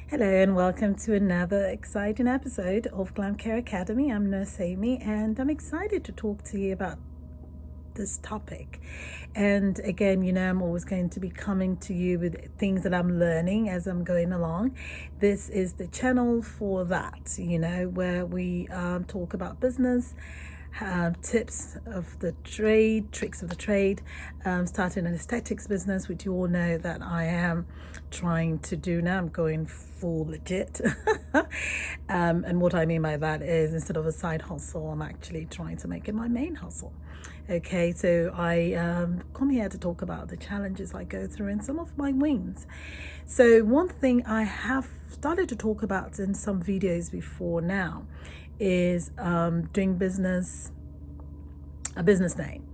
Hello and welcome to another exciting episode of Glam Care Academy. I'm Nurse Amy and I'm excited to talk to you about this topic. And again, I'm always going to be coming to you with things that I'm learning as I'm going along. This is the channel for that, where we talk about business, tips of the trade, tricks of the trade, starting an aesthetics business, which you all know that I am trying to do now. I'm going full legit. And what I mean by that is instead of a side hustle, I'm actually trying to make it my main hustle. Okay, so I come here to talk about the challenges I go through and some of my wins. So one thing I have started to talk about in some videos before now is doing business, a business name.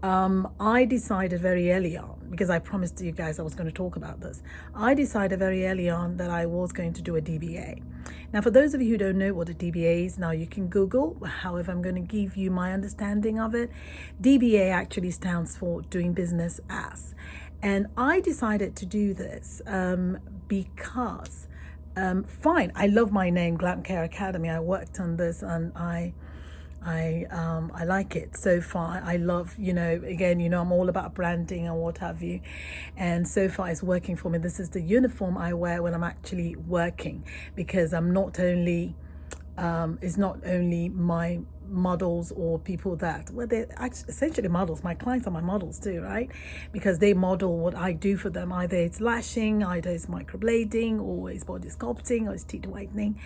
I decided very early on, because I promised you guys I was going to talk about this. I decided very early on that I was going to do a DBA. Now, for those of you who don't know what a DBA is, now you can Google. However, I'm going to give you my understanding of it. DBA actually stands for doing business as. And I decided to do this because fine, I love my name, Glam Care Academy. I worked on this and I like it so far. I love, again, I'm all about branding and what have you. And so far it's working for me. This is the uniform I wear when I'm actually working, because I'm not only, it's not only my models or people that, well, they're essentially models. My clients are my models too, right? Because they model what I do for them. Either it's lashing, either it's microblading, or it's body sculpting, or it's teeth whitening.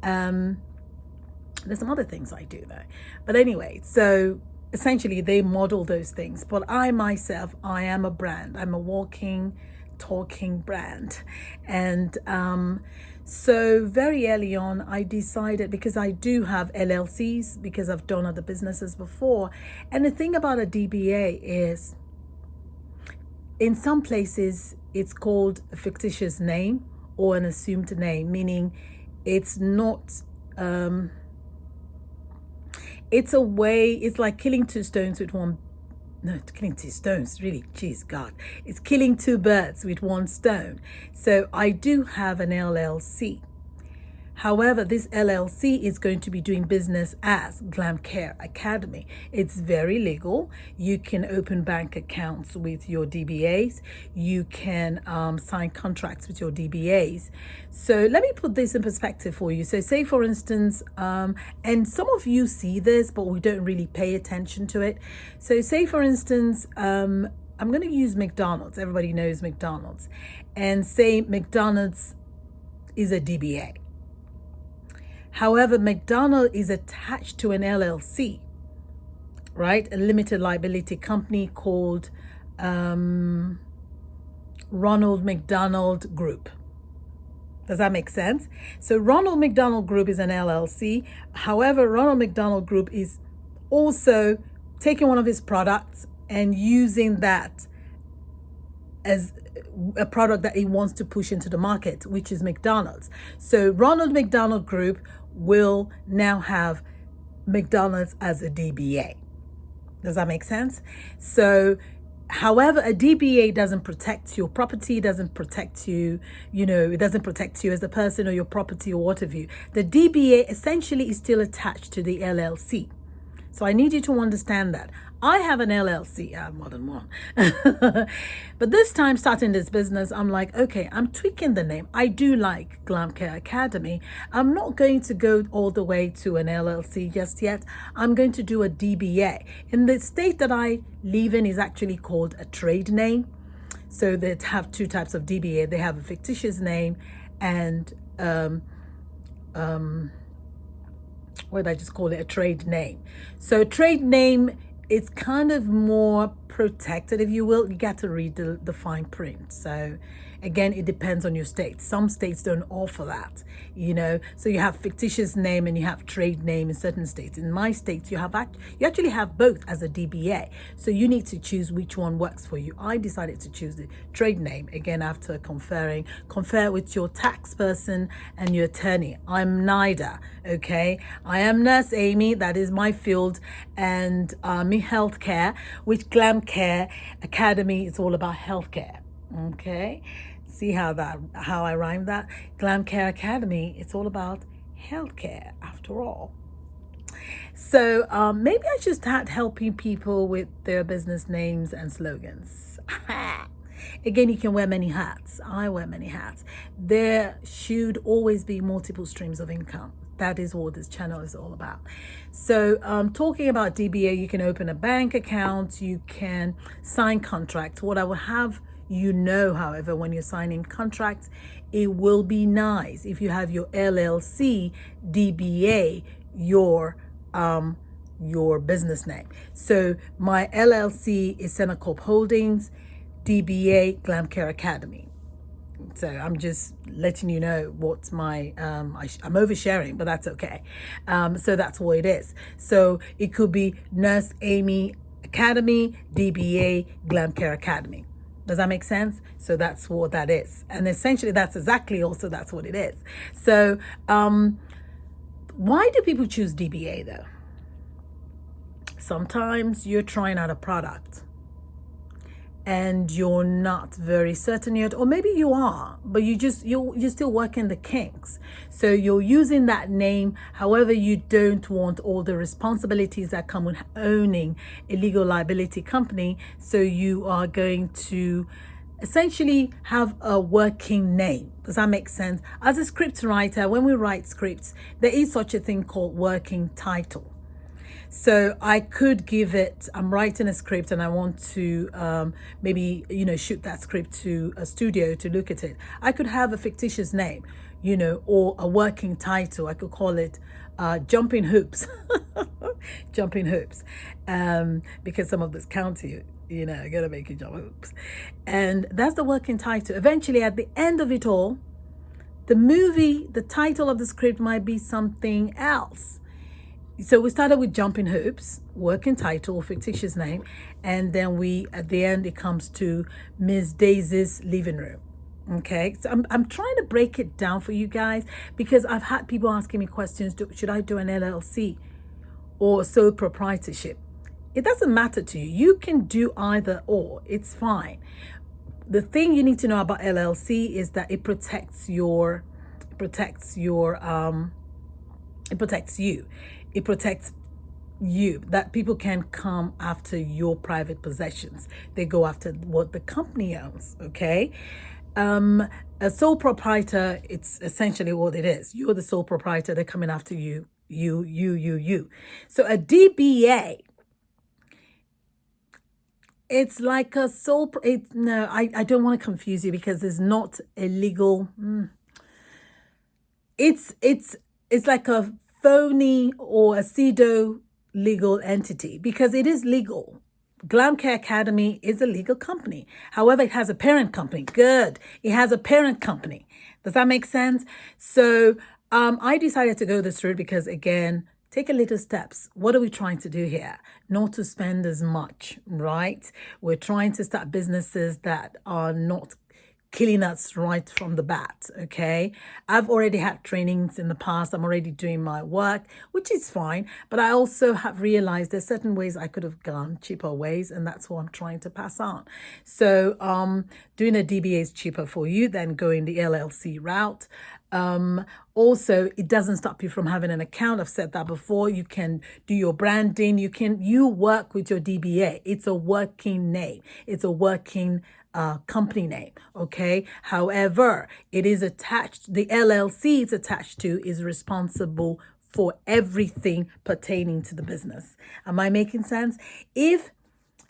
There's some other things I do though. But anyway, so essentially they model those things. But I myself, I am a brand. I'm a walking, talking brand. And so very early on, I decided, because I do have LLCs, because I've done other businesses before. And the thing about a DBA is, in some places, it's called a fictitious name or an assumed name, meaning it's not... it's a way, it's like killing two stones with one, no, killing two stones, really, geez, God. It's killing two birds with one stone. So I do have an LLC. However, this LLC is going to be doing business as Glam Care Academy. It's very legal. You can open bank accounts with your DBAs. You can sign contracts with your DBAs. So let me put this in perspective for you. So say, for instance, and some of you see this, but we don't really pay attention to it. So say, for instance, I'm going to use McDonald's. Everybody knows McDonald's. And say McDonald's is a DBA. However, McDonald is attached to an LLC, right? A limited liability company called Ronald McDonald Group. Does that make sense? So Ronald McDonald Group is an LLC. However, Ronald McDonald Group is also taking one of his products and using that as a product that he wants to push into the market, which is McDonald's. So Ronald McDonald Group will now have McDonald's as a DBA. Does that make sense? So, however, a DBA doesn't protect your property, doesn't protect you, it doesn't protect you as a person or your property or what have you. The DBA essentially is still attached to the LLC. So I need you to understand that. I have an LLC, I have more than one. But this time starting this business, I'm like, okay, I'm tweaking the name. I do like Glam Care Academy. I'm not going to go all the way to an LLC just yet. I'm going to do a DBA. In the state that I live in is actually called a trade name. So they have two types of DBA. They have a fictitious name and what did I just call it? A trade name. So a trade name, it's kind of more protected, if you will. You got to read the fine print. So again, it depends on your state. Some states don't offer that, So you have fictitious name and you have trade name in certain states. In my states, you actually have both as a DBA. So you need to choose which one works for you. I decided to choose the trade name, again, after confer with your tax person and your attorney. I'm neither, okay? I am Nurse Amy, that is my field, and me healthcare, which Glam Care Academy is all about healthcare, okay? See how I rhymed that? Glam Care Academy, it's all about healthcare after all. So maybe I should start helping people with their business names and slogans. Again, you can wear many hats. I wear many hats. There should always be multiple streams of income. That is what this channel is all about. So talking about DBA, you can open a bank account, you can sign contracts. What I will have you know, however, when you're signing contracts, it will be nice if you have your LLC, DBA, your business name. So my LLC is Center Corp Holdings, DBA Glam Care Academy. So I'm just letting you know what's my, I'm oversharing, but that's okay. So that's what it is. So it could be Nurse Amy Academy, DBA Glam Care Academy. Does that make sense? So that's what that is. And essentially that's what it is. So why do people choose DBA though? Sometimes you're trying out a product and you're not very certain yet, or maybe you are, but you're still working the kinks. So you're using that name, however, you don't want all the responsibilities that come with owning a legal liability company. So you are going to essentially have a working name. Does that make sense? As a script writer, when we write scripts, there is such a thing called working title. So I could give it, I'm writing a script and I want to maybe, shoot that script to a studio to look at it. I could have a fictitious name, or a working title. I could call it Jumping Hoops. Jumping Hoops. Because some of this county, gotta make you jump hoops. And that's the working title. Eventually, at the end of it all, the title of the script might be something else. So we started with Jumping Hoops, working title, fictitious name, and then at the end, it comes to Miss Daisy's living room. Okay, so I'm trying to break it down for you guys because I've had people asking me questions. Should I do an LLC or sole proprietorship? It doesn't matter to you. You can do either or. It's fine. The thing you need to know about LLC is that it protects you. It protects you, that people can come after your private possessions. They go after what the company owns, okay? A sole proprietor, it's essentially what it is. You're the sole proprietor, they're coming after you. So a DBA, it's like a I don't want to confuse you because there's not a legal, it's like a phony or a pseudo legal entity because it is legal. Glam Care Academy is a legal company. However, it has a parent company. Good. It has a parent company. Does that make sense? So I decided to go this route because, again, take a little steps. What are we trying to do here? Not to spend as much, right? We're trying to start businesses that are not killing us right from the bat, okay? I've already had trainings in the past. I'm already doing my work, which is fine. But I also have realized there's certain ways I could have gone, cheaper ways, and that's what I'm trying to pass on. So doing a DBA is cheaper for you than going the LLC route. Also, it doesn't stop you from having an account. I've said that before. You can do your branding. You work with your DBA. It's a working name. It's a working company name, okay? However, it is attached, the LLC it's attached to is responsible for everything pertaining to the business. Am I making sense? If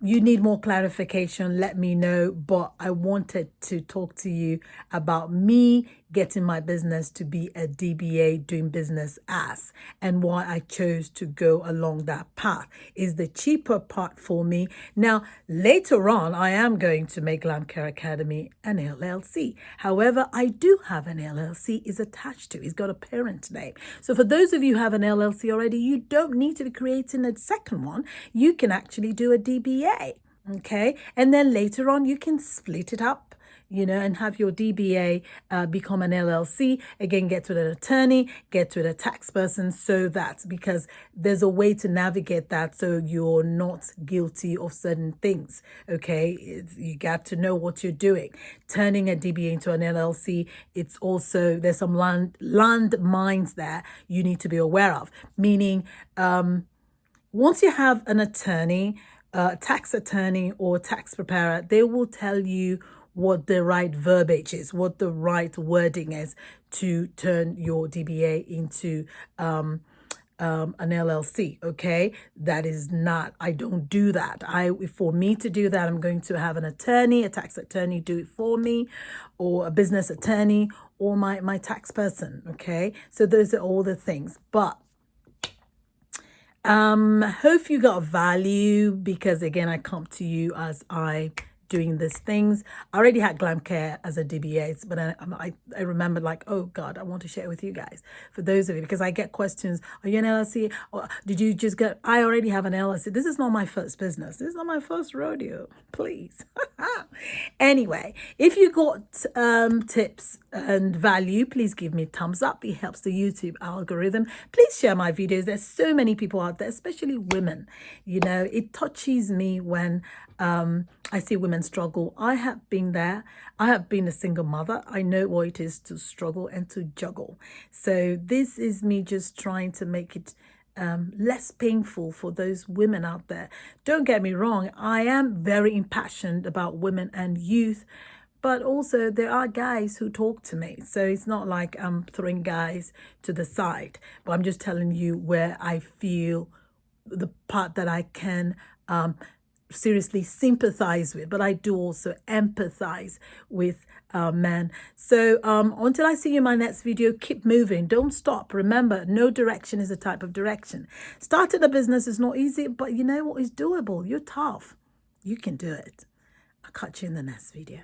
you need more clarification, let me know. But I wanted to talk to you about me getting my business to be a DBA, doing business as, and why I chose to go along that path is the cheaper part for me. Now, later on, I am going to make Glam Care Academy an LLC. However, I do have an LLC is attached to. It's got a parent name. So for those of you who have an LLC already, you don't need to be creating a second one. You can actually do a DBA. Okay. And then later on, you can split it up. and have your DBA become an LLC. Again, get to an attorney, get to a tax person, so that, because there's a way to navigate that so you're not guilty of certain things. Okay, you got to know what you're doing. Turning a DBA into an LLC, it's also, there's some land mines there you need to be aware of. Meaning, once you have an attorney, tax attorney or tax preparer, they will tell you what the right verbiage is, what the right wording is to turn your DBA into an LLC. Okay, that is not, I don't do that. For me to do that, I'm going to have an attorney, a tax attorney, do it for me, or a business attorney, or my tax person. Okay, so those are all the things. But hope you got value, because again, I come to you as I doing these things. I already had Glam Care as a DBA, but I remembered, like, oh God, I want to share it with you guys. For those of you, because I get questions, are you an LLC? Or did you just get, I already have an LLC. This is not my first business. This is not my first rodeo, please. Anyway, if you got tips and value, please give me a thumbs up. It helps the YouTube algorithm. Please share my videos. There's so many people out there, especially women. It touches me when I see women struggle. I have been there. I have been a single mother. I know what it is to struggle and to juggle. So this is me just trying to make it less painful for those women out there. Don't get me wrong. I am very impassioned about women and youth, but also there are guys who talk to me. So it's not like I'm throwing guys to the side, but I'm just telling you where I feel the part that I can seriously sympathize with, but I do also empathize with men. So until I see you in my next video, keep moving. Don't stop. Remember, no direction is a type of direction. Starting a business is not easy, but you know what is doable. You're tough. You can do it. I'll catch you in the next video.